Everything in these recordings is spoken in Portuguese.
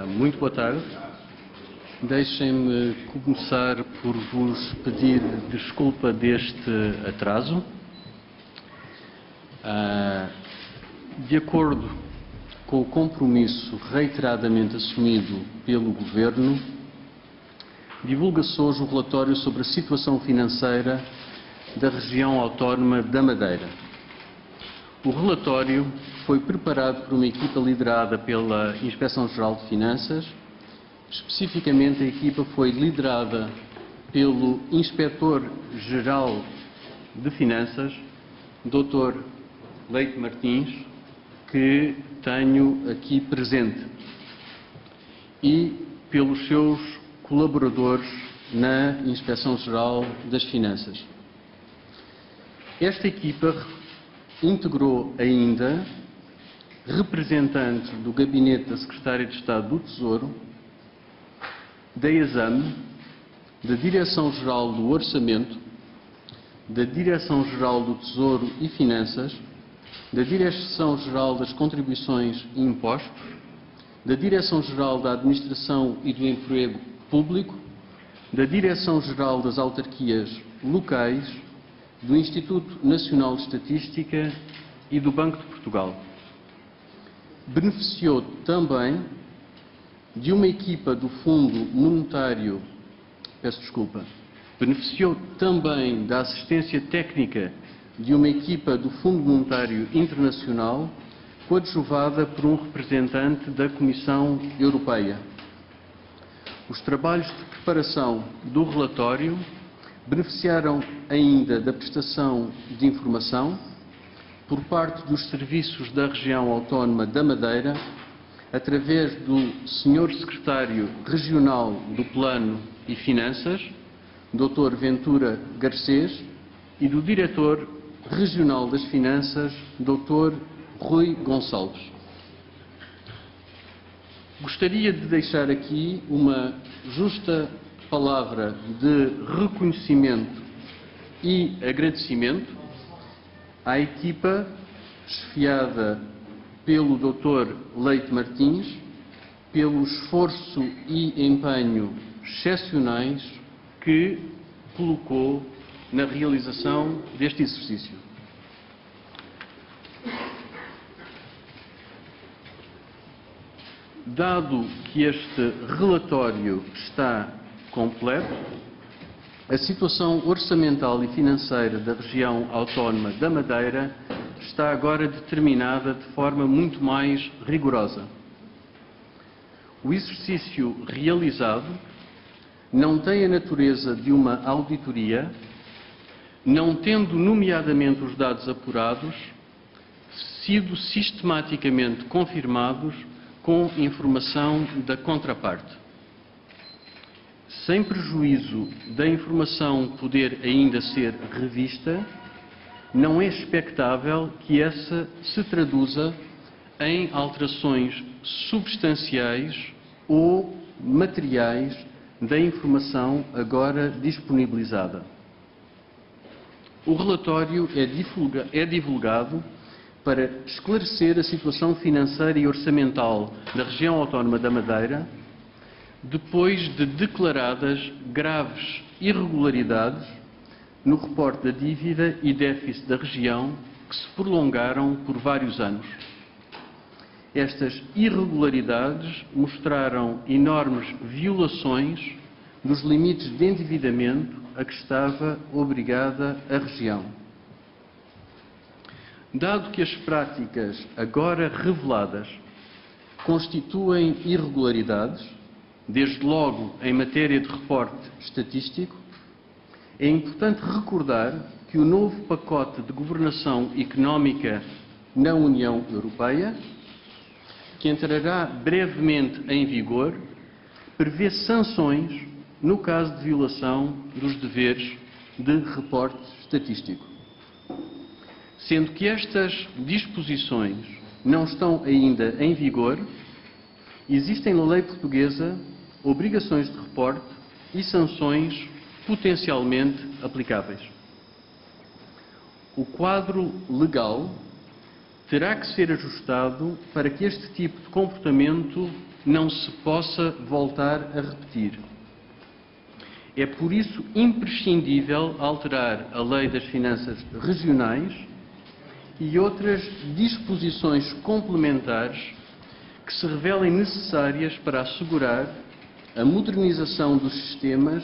Muito boa tarde. Deixem-me começar por vos pedir desculpa deste atraso. De acordo com o compromisso reiteradamente assumido pelo Governo, divulga-se hoje o relatório sobre a situação financeira da região autónoma da Madeira. O relatório foi preparado por uma equipa liderada pela Inspeção-Geral de Finanças. Especificamente, a equipa foi liderada pelo Inspetor-Geral de Finanças, Dr. Leite Martins, que tenho aqui presente, e pelos seus colaboradores na Inspeção-Geral das Finanças. Esta equipa integrou ainda representantes do Gabinete da Secretária de Estado do Tesouro, da ESAM, da Direção-Geral do Orçamento, da Direção-Geral do Tesouro e Finanças, da Direção-Geral das Contribuições e Impostos, da Direção-Geral da Administração e do Emprego Público, da Direção-Geral das Autarquias Locais, do Instituto Nacional de Estatística e do Banco de Portugal. Beneficiou também de uma equipa do Fundo Monetário, beneficiou também da assistência técnica de uma equipa do Fundo Monetário Internacional, coadjuvada por um representante da Comissão Europeia. Os trabalhos de preparação do relatório beneficiaram ainda da prestação de informação por parte dos serviços da região autónoma da Madeira, através do Sr. Secretário Regional do Plano e Finanças, Dr. Ventura Garcês, e do Diretor Regional das Finanças, Dr. Rui Gonçalves. Gostaria de deixar aqui uma justa palavra de reconhecimento e agradecimento à equipa chefiada pelo Dr. Leite Martins, pelo esforço e empenho excepcionais que colocou na realização deste exercício. Dado que este relatório está completo, a situação orçamental e financeira da região autónoma da Madeira está agora determinada de forma muito mais rigorosa. O exercício realizado não tem a natureza de uma auditoria, não tendo, nomeadamente, os dados apurados sido sistematicamente confirmados com informação da contraparte. Sem prejuízo da informação poder ainda ser revista, não é expectável que essa se traduza em alterações substanciais ou materiais da informação agora disponibilizada. O relatório é divulgado para esclarecer a situação financeira e orçamental da região autónoma da Madeira, depois de declaradas graves irregularidades no reporte da dívida e déficit da região, que se prolongaram por vários anos. Estas irregularidades mostraram enormes violações dos limites de endividamento a que estava obrigada a região. Dado que as práticas agora reveladas constituem irregularidades, desde logo em matéria de reporte estatístico, é importante recordar que o novo pacote de governação económica na União Europeia, que entrará brevemente em vigor, prevê sanções no caso de violação dos deveres de reporte estatístico. Sendo que estas disposições não estão ainda em vigor, existem na lei portuguesa obrigações de reporte e sanções potencialmente aplicáveis. O quadro legal terá que ser ajustado para que este tipo de comportamento não se possa voltar a repetir. É por isso imprescindível alterar a Lei das Finanças Regionais e outras disposições complementares que se revelem necessárias para assegurar a modernização dos sistemas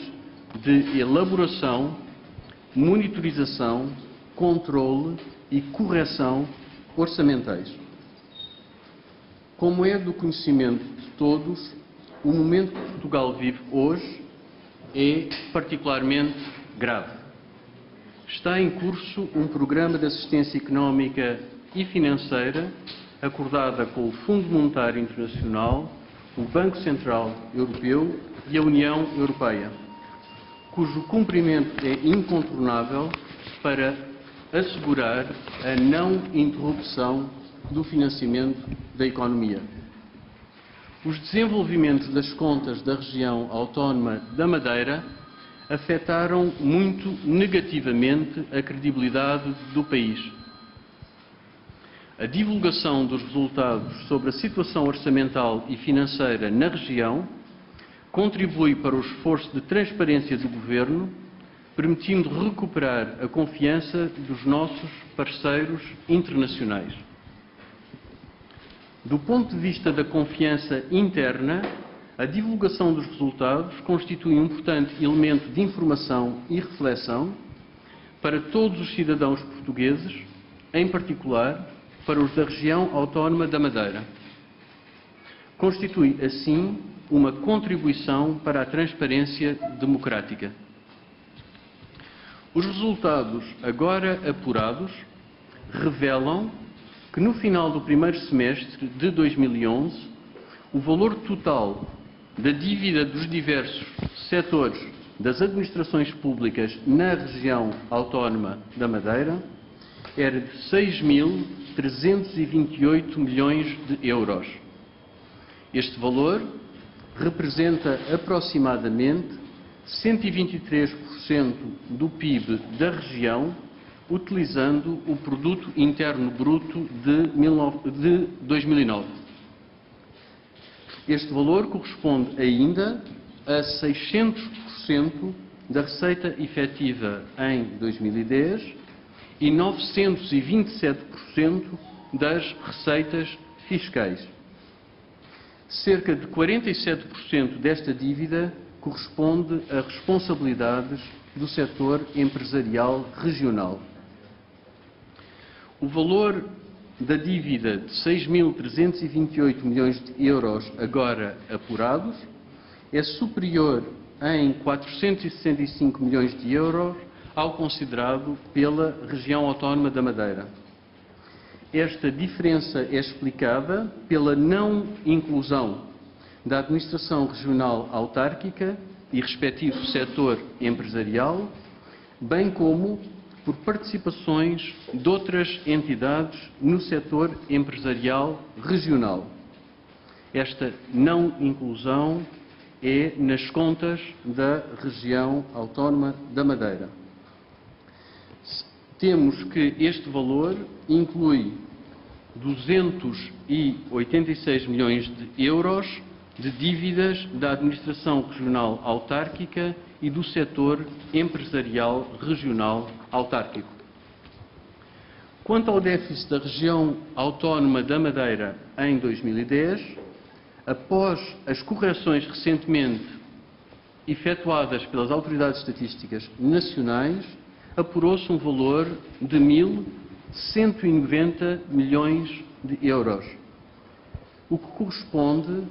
de elaboração, monitorização, controle e correção orçamentais. Como é do conhecimento de todos, o momento que Portugal vive hoje é particularmente grave. Está em curso um programa de assistência económica e financeira acordada com o Fundo Monetário Internacional, o Banco Central Europeu e a União Europeia, cujo cumprimento é incontornável para assegurar a não interrupção do financiamento da economia. Os desenvolvimentos das contas da região autónoma da Madeira afetaram muito negativamente a credibilidade do país. A divulgação dos resultados sobre a situação orçamental e financeira na região contribui para o esforço de transparência do Governo, permitindo recuperar a confiança dos nossos parceiros internacionais. Do ponto de vista da confiança interna, a divulgação dos resultados constitui um importante elemento de informação e reflexão para todos os cidadãos portugueses, em particular para os da região autónoma da Madeira. Constitui, assim, uma contribuição para a transparência democrática. Os resultados agora apurados revelam que no final do primeiro semestre de 2011, o valor total da dívida dos diversos setores das administrações públicas na região autónoma da Madeira era de 6.328 milhões de euros. Este valor representa aproximadamente 123% do PIB da região, utilizando o Produto Interno Bruto de 2009. Este valor corresponde ainda a 600% da receita efetiva em 2010 e 927% das receitas fiscais. Cerca de 47% desta dívida corresponde a responsabilidades do setor empresarial regional. O valor da dívida de 6.328 milhões de euros agora apurados é superior em 465 milhões de euros ao considerado pela região autónoma da Madeira. Esta diferença é explicada pela não inclusão da administração regional autárquica e respectivo setor empresarial, bem como por participações de outras entidades no setor empresarial regional. Esta não inclusão é nas contas da região autónoma da Madeira. Temos que este valor inclui 286 milhões de euros de dívidas da administração regional autárquica e do setor empresarial regional autárquico. Quanto ao déficit da região autónoma da Madeira em 2010, após as correções recentemente efetuadas pelas autoridades estatísticas nacionais, apurou-se um valor de 1.190 milhões de euros, o que corresponde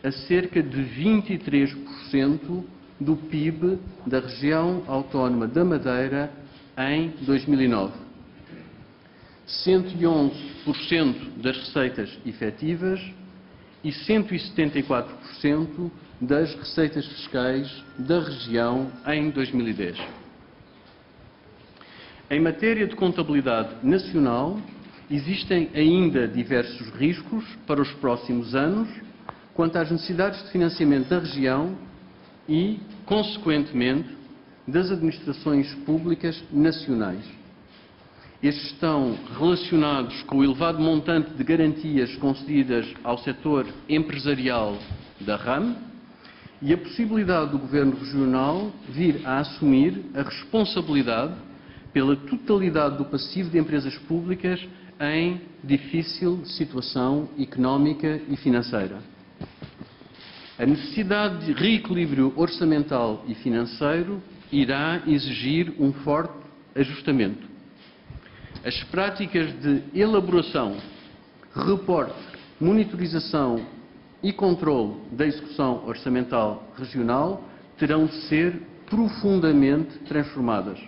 a cerca de 23% do PIB da região autónoma da Madeira em 2009. 111% das receitas efetivas e 174% das receitas fiscais da região em 2010. Em matéria de contabilidade nacional, existem ainda diversos riscos para os próximos anos quanto às necessidades de financiamento da região e, consequentemente, das administrações públicas nacionais. Estes estão relacionados com o elevado montante de garantias concedidas ao setor empresarial da RAM e a possibilidade do Governo Regional vir a assumir a responsabilidade pela totalidade do passivo de empresas públicas em difícil situação económica e financeira. A necessidade de reequilíbrio orçamental e financeiro irá exigir um forte ajustamento. As práticas de elaboração, reporte, monitorização e controle da execução orçamental regional terão de ser profundamente transformadas.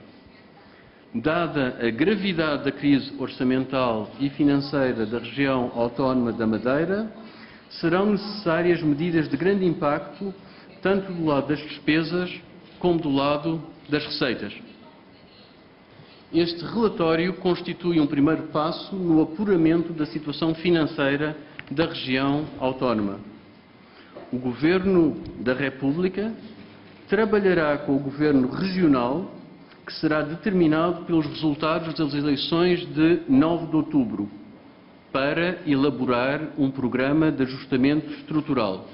Dada a gravidade da crise orçamental e financeira da região autónoma da Madeira, serão necessárias medidas de grande impacto, tanto do lado das despesas como do lado das receitas. Este relatório constitui um primeiro passo no apuramento da situação financeira da região autónoma. O Governo da República trabalhará com o Governo Regional, que será determinado pelos resultados das eleições de 9 de outubro, para elaborar um programa de ajustamento estrutural.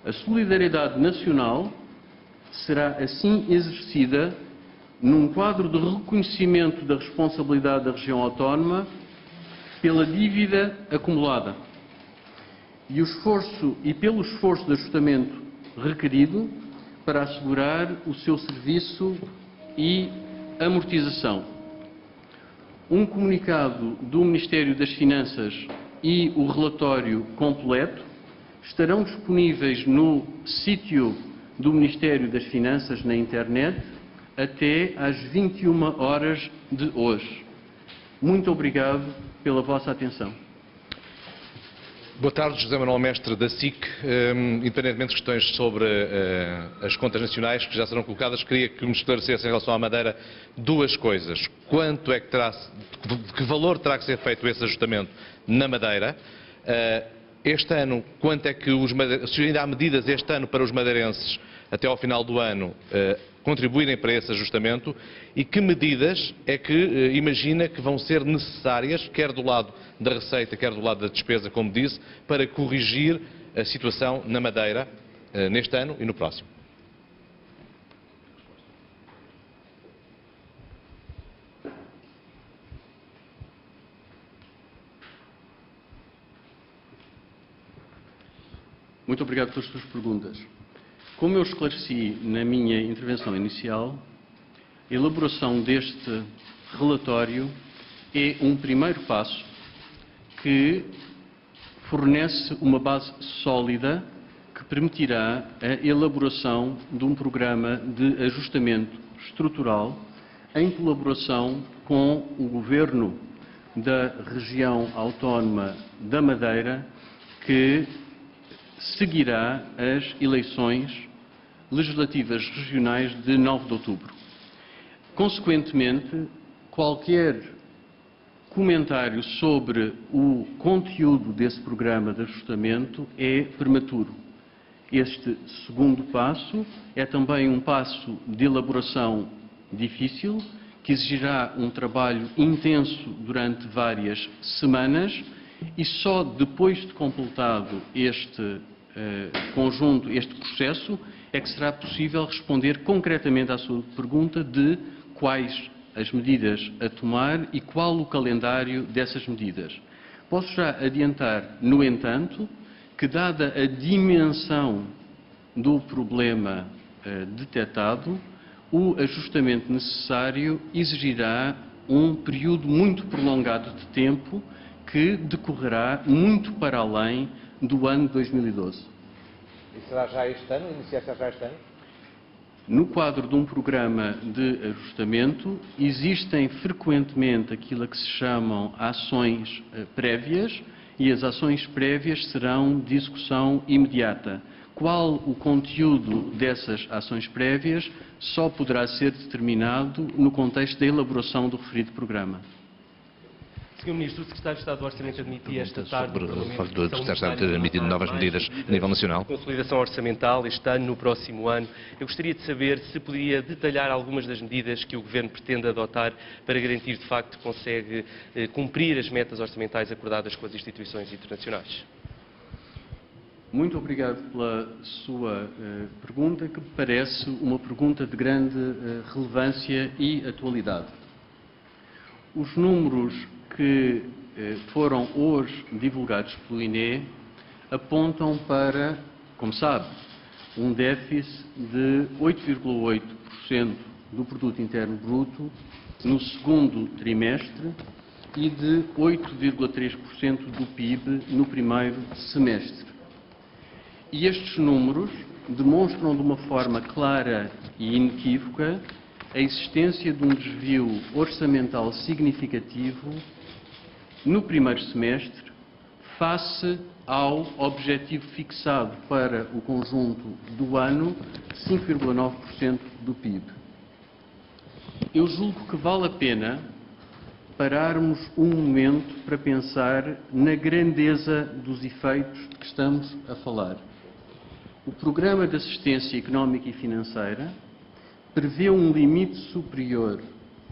A solidariedade nacional será assim exercida num quadro de reconhecimento da responsabilidade da região autónoma pela dívida acumulada e pelo esforço de ajustamento requerido para assegurar o seu serviço e amortização. Um comunicado do Ministério das Finanças e o relatório completo estarão disponíveis no sítio do Ministério das Finanças na internet até às 21 horas de hoje. Muito obrigado pela vossa atenção. Boa tarde, José Manuel Mestre da SIC. Independentemente de questões sobre as contas nacionais que já serão colocadas, queria que me esclarecesse em relação à Madeira duas coisas. Quanto é que de que valor terá que ser feito esse ajustamento na Madeira? Este ano, quanto é que se ainda há medidas este ano para os madeirenses até ao final do ano contribuírem para esse ajustamento, e que medidas é que imagina que vão ser necessárias, quer do lado da receita, quer do lado da despesa, como disse, para corrigir a situação na Madeira neste ano e no próximo? Muito obrigado pelas suas perguntas. Como eu esclareci na minha intervenção inicial, a elaboração deste relatório é um primeiro passo que fornece uma base sólida que permitirá a elaboração de um programa de ajustamento estrutural em colaboração com o Governo da região autónoma da Madeira, que seguirá as eleições legislativas regionais de 9 de outubro. Consequentemente, qualquer comentário sobre o conteúdo desse programa de ajustamento é prematuro. Este segundo passo é também um passo de elaboração difícil, que exigirá um trabalho intenso durante várias semanas, e só depois de completado este conjunto, este processo, é que será possível responder concretamente à sua pergunta de quais as medidas a tomar e qual o calendário dessas medidas. Posso já adiantar, no entanto, que dada a dimensão do problema detectado, o ajustamento necessário exigirá um período muito prolongado de tempo que decorrerá muito para além do ano 2012. E será já este ano? Iniciar-se já este ano? No quadro de um programa de ajustamento, existem frequentemente aquilo a que se chamam ações prévias, e as ações prévias serão de execução imediata. Qual o conteúdo dessas ações prévias só poderá ser determinado no contexto da elaboração do referido programa. Sr. Ministro, o Secretário de Estado do Orçamento admitia esta tarde sobre o facto do Secretário de Estado ter admitido novas medidas a nível nacional. Consolidação orçamental este ano, no próximo ano. Eu gostaria de saber se poderia detalhar algumas das medidas que o Governo pretende adotar para garantir, de facto, que consegue cumprir as metas orçamentais acordadas com as instituições internacionais. Muito obrigado pela sua pergunta, que me parece uma pergunta de grande relevância e atualidade. Os números que foram hoje divulgados pelo INE apontam para, como sabe, um déficit de 8,8% do Produto Interno Bruto no segundo trimestre e de 8,3% do PIB no primeiro semestre. E estes números demonstram de uma forma clara e inequívoca a existência de um desvio orçamental significativo no primeiro semestre face ao objetivo fixado para o conjunto do ano, 5,9% do PIB. Eu julgo que vale a pena pararmos um momento para pensar na grandeza dos efeitos de que estamos a falar. O Programa de Assistência Económica e Financeira prevê um limite superior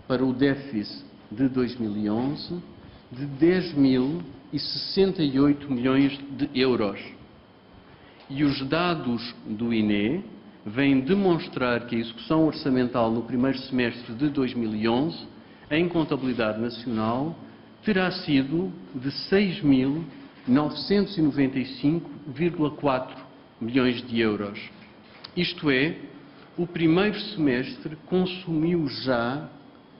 para o déficit de 2011 de 10.068 milhões de euros. E os dados do INE vêm demonstrar que a execução orçamental no primeiro semestre de 2011, em contabilidade nacional, terá sido de 6.995,4 milhões de euros. Isto é, o primeiro semestre consumiu já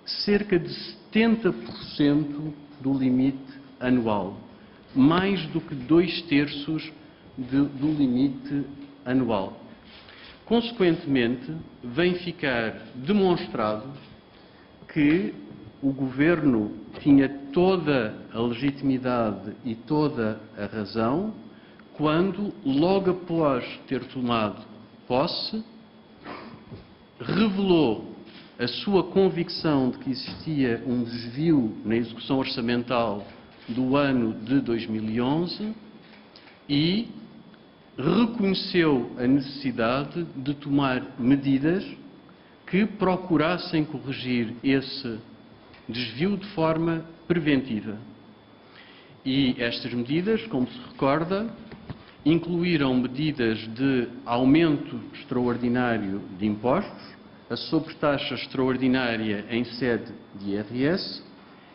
cerca de 70% do limite anual, mais do que 2/3 do limite anual. Consequentemente, vem ficar demonstrado que o Governo tinha toda a legitimidade e toda a razão quando, logo após ter tomado posse, revelou a sua convicção de que existia um desvio na execução orçamental do ano de 2011 e reconheceu a necessidade de tomar medidas que procurassem corrigir esse desvio de forma preventiva. E estas medidas, como se recorda, incluíram medidas de aumento extraordinário de impostos, a sobretaxa extraordinária em sede de IRS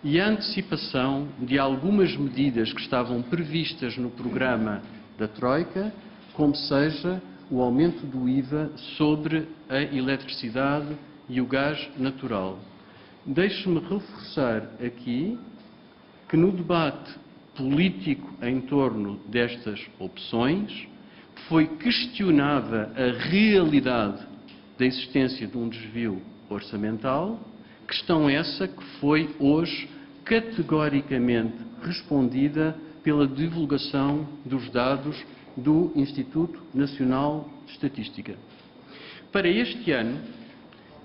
e a antecipação de algumas medidas que estavam previstas no programa da Troika, como seja o aumento do IVA sobre a eletricidade e o gás natural. Deixe-me reforçar aqui que no debate político em torno destas opções foi questionada a realidade da existência de um desvio orçamental, questão essa que foi hoje categoricamente respondida pela divulgação dos dados do Instituto Nacional de Estatística. Para este ano,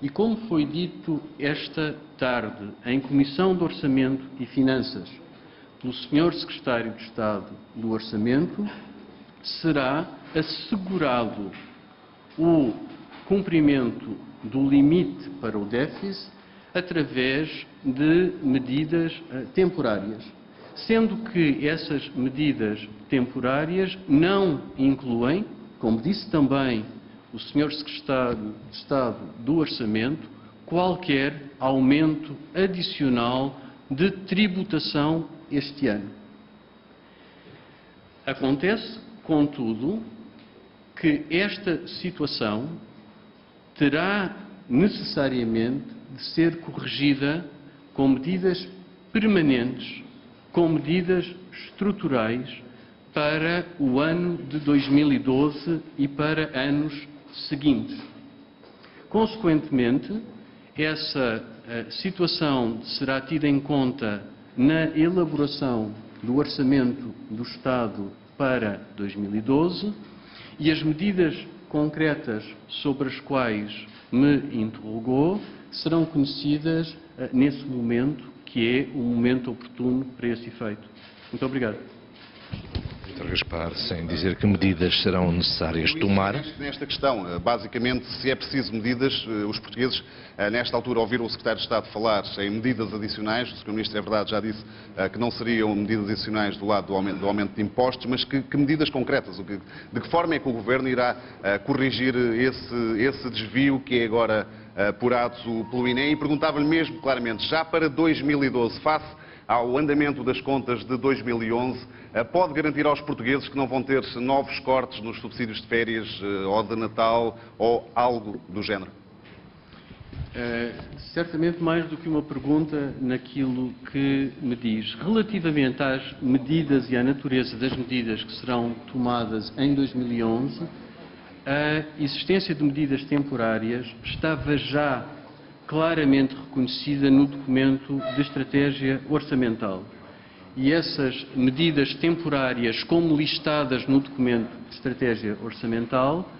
e como foi dito esta tarde em Comissão de Orçamento e Finanças pelo Sr. Secretário de Estado do Orçamento, será assegurado o cumprimento do limite para o déficit através de medidas temporárias, sendo que essas medidas temporárias não incluem, como disse também o Sr. Secretário de Estado do Orçamento, qualquer aumento adicional de tributação este ano. Acontece, contudo, que esta situação terá necessariamente de ser corrigida com medidas permanentes, com medidas estruturais para o ano de 2012 e para anos seguintes. Consequentemente, essa situação será tida em conta na elaboração do Orçamento do Estado para 2012 e as medidas concretas sobre as quais me interrogou serão conhecidas nesse momento que é o momento oportuno para esse efeito. Muito obrigado. Vítor Gaspar, sem dizer que medidas serão necessárias tomar. Nesta questão, basicamente, se é preciso medidas, os portugueses, nesta altura, ouviram o Secretário de Estado falar em medidas adicionais. O Sr. Ministro, é verdade, já disse que não seriam medidas adicionais do lado do aumento de impostos, mas que medidas concretas? De que forma é que o Governo irá corrigir esse desvio que é agora apurado pelo INE? E perguntava-lhe mesmo claramente, já para 2012, face ao andamento das contas de 2011, pode garantir aos portugueses que não vão ter novos cortes nos subsídios de férias ou de Natal ou algo do género? Certamente mais do que uma pergunta naquilo que me diz. Relativamente às medidas e à natureza das medidas que serão tomadas em 2011, a existência de medidas temporárias estava já claramente reconhecida no documento de estratégia orçamental. E essas medidas temporárias, como listadas no documento de estratégia orçamental,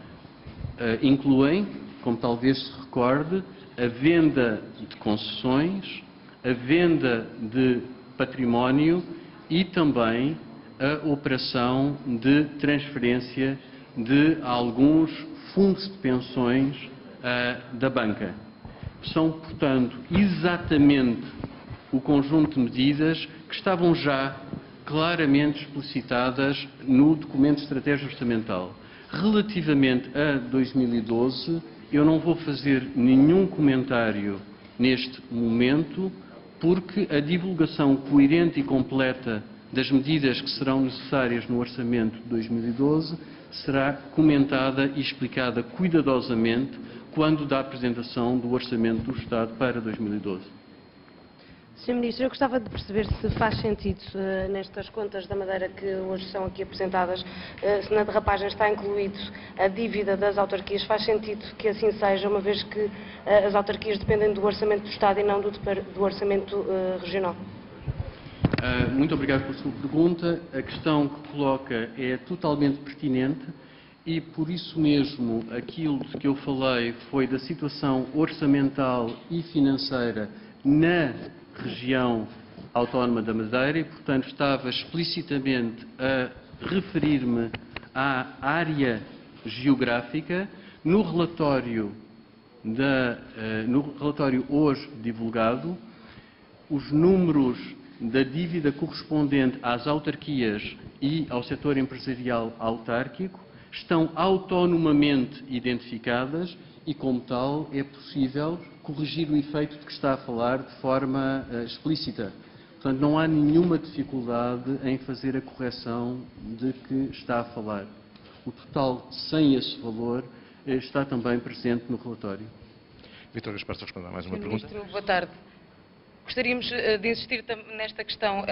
incluem, como talvez se recorde, a venda de concessões, a venda de património e também a operação de transferência de alguns fundos de pensões da banca. São, portanto, exatamente o conjunto de medidas que estavam já claramente explicitadas no documento de estratégia orçamental. Relativamente a 2012, eu não vou fazer nenhum comentário neste momento, porque a divulgação coerente e completa das medidas que serão necessárias no orçamento de 2012 será comentada e explicada cuidadosamente quando da apresentação do Orçamento do Estado para 2012. Sr. Ministro, eu gostava de perceber se faz sentido, nestas contas da Madeira que hoje são aqui apresentadas, se na derrapagem está incluído a dívida das autarquias. Faz sentido que assim seja, uma vez que as autarquias dependem do Orçamento do Estado e não do Orçamento regional? Muito obrigado pela sua pergunta. A questão que coloca é totalmente pertinente. E, por isso mesmo, aquilo de que eu falei foi da situação orçamental e financeira na região autónoma da Madeira e, portanto, estava explicitamente a referir-me à área geográfica. No relatório hoje divulgado, os números da dívida correspondente às autarquias e ao setor empresarial autárquico estão autonomamente identificadas e, como tal, é possível corrigir o efeito de que está a falar de forma explícita. Portanto, não há nenhuma dificuldade em fazer a correção de que está a falar. O total sem esse valor está também presente no relatório. Vítor Gaspar, só responder a mais uma pergunta. Ministro, boa tarde. Gostaríamos de insistir nesta questão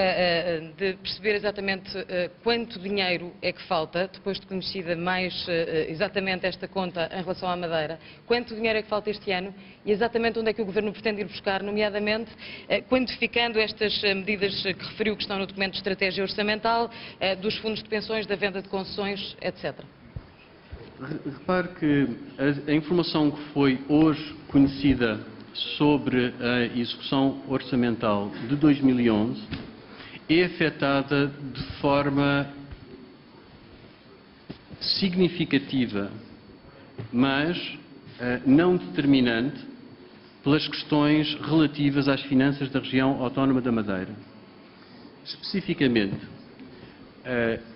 de perceber exatamente quanto dinheiro é que falta, depois de conhecida mais exatamente esta conta em relação à Madeira, quanto dinheiro é que falta este ano e exatamente onde é que o Governo pretende ir buscar, nomeadamente quantificando estas medidas que referiu que estão no documento de estratégia orçamental, dos fundos de pensões, da venda de concessões, etc. Repare que a informação que foi hoje conhecida sobre a execução orçamental de 2011 é afetada de forma significativa, mas não determinante, pelas questões relativas às finanças da região autónoma da Madeira. Especificamente,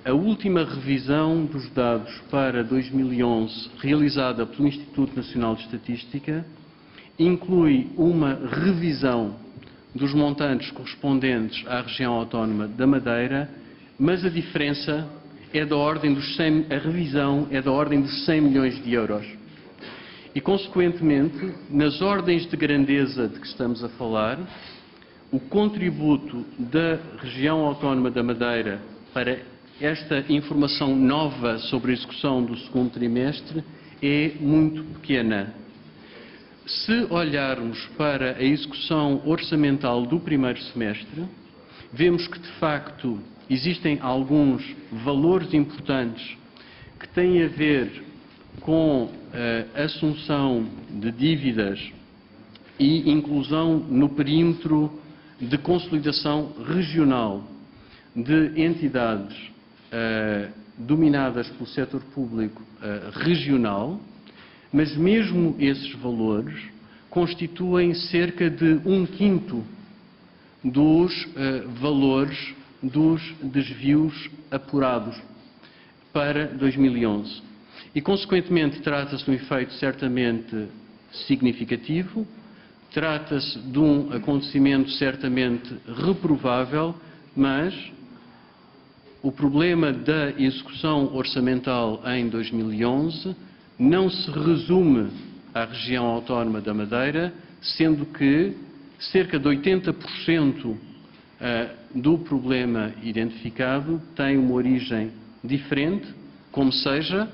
a última revisão dos dados para 2011, realizada pelo Instituto Nacional de Estatística, inclui uma revisão dos montantes correspondentes à região autónoma da Madeira, mas a diferença é da ordem dos 100, a revisão é da ordem dos 100 milhões de euros. E, consequentemente, nas ordens de grandeza de que estamos a falar, o contributo da região autónoma da Madeira para esta informação nova sobre a execução do segundo trimestre é muito pequena. Se olharmos para a execução orçamental do primeiro semestre, vemos que, de facto, existem alguns valores importantes que têm a ver com a assunção de dívidas e inclusão no perímetro de consolidação regional de entidades dominadas pelo setor público regional, mas mesmo esses valores constituem cerca de 1/5 dos valores dos desvios apurados para 2011. E, consequentemente, trata-se de um efeito certamente significativo, trata-se de um acontecimento certamente reprovável, mas o problema da execução orçamental em 2011 não se resume à região autónoma da Madeira, sendo que cerca de 80% do problema identificado tem uma origem diferente, como seja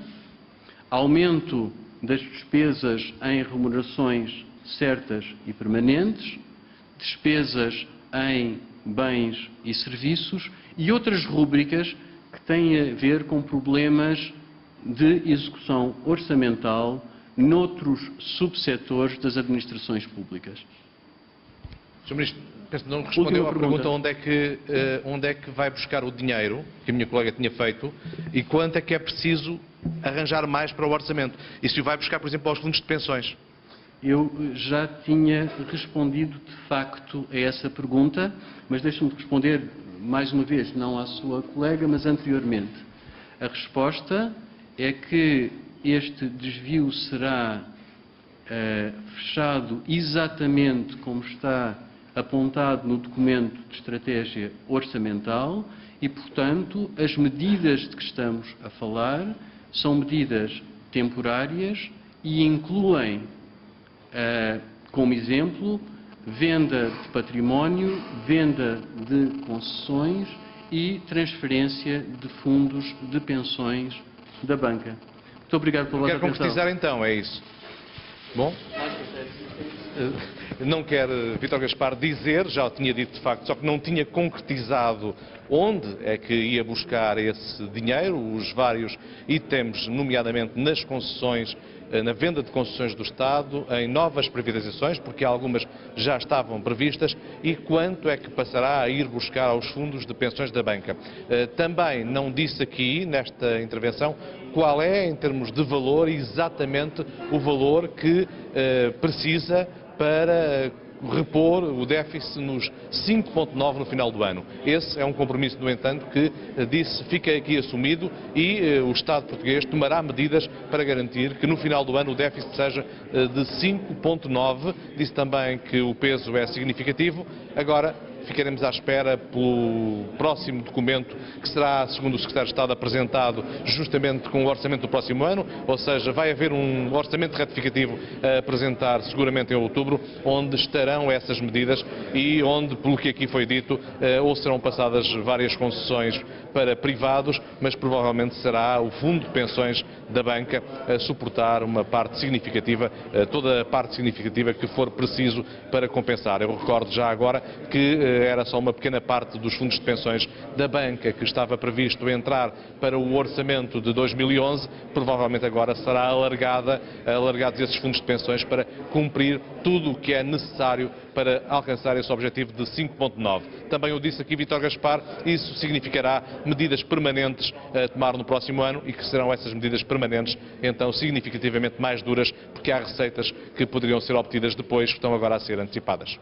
aumento das despesas em remunerações certas e permanentes, despesas em bens e serviços e outras rúbricas que têm a ver com problemas de execução orçamental noutros subsetores das administrações públicas. Sr. Ministro, penso que não respondeu à pergunta onde é que vai buscar o dinheiro, que a minha colega tinha feito, e quanto é que é preciso arranjar mais para o orçamento. E se o vai buscar, por exemplo, aos fundos de pensões. Eu já tinha respondido, de facto, a essa pergunta, mas deixe-me responder mais uma vez, não à sua colega, mas anteriormente. A resposta é que este desvio será fechado exatamente como está apontado no documento de estratégia orçamental e, portanto, as medidas de que estamos a falar são medidas temporárias e incluem, como exemplo, venda de património, venda de concessões e transferência de fundos de pensões da banca. Muito obrigado pela vossa atenção. Quero concretizar então, é isso. Bom? Não quer Vítor Gaspar dizer, já o tinha dito de facto, só que não tinha concretizado onde é que ia buscar esse dinheiro, os vários itens, nomeadamente nas concessões, na venda de concessões do Estado, em novas privatizações, porque algumas já estavam previstas, e quanto é que passará a ir buscar aos fundos de pensões da banca. Também não disse aqui, nesta intervenção, qual é, em termos de valor, exatamente o valor que precisa para repor o déficit nos 5,9 no final do ano. Esse é um compromisso, no entanto, que disse fica aqui assumido e o Estado português tomará medidas para garantir que no final do ano o déficit seja de 5,9. Disse também que o peso é significativo. Agora ficaremos à espera pelo próximo documento que será, segundo o Secretário de Estado, apresentado justamente com o orçamento do próximo ano, ou seja, vai haver um orçamento retificativo a apresentar seguramente em outubro, onde estarão essas medidas e onde, pelo que aqui foi dito, ou serão passadas várias concessões para privados, mas provavelmente será o Fundo de Pensões da banca a suportar uma parte significativa, toda a parte significativa que for preciso para compensar. Eu recordo já agora que era só uma pequena parte dos fundos de pensões da banca que estava previsto entrar para o orçamento de 2011, provavelmente agora será alargados esses fundos de pensões para cumprir tudo o que é necessário para alcançar esse objetivo de 5,9. Também eu disse aqui, Vítor Gaspar, isso significará medidas permanentes a tomar no próximo ano e que serão essas medidas permanentes, então, significativamente mais duras, porque há receitas que poderiam ser obtidas depois que estão agora a ser antecipadas.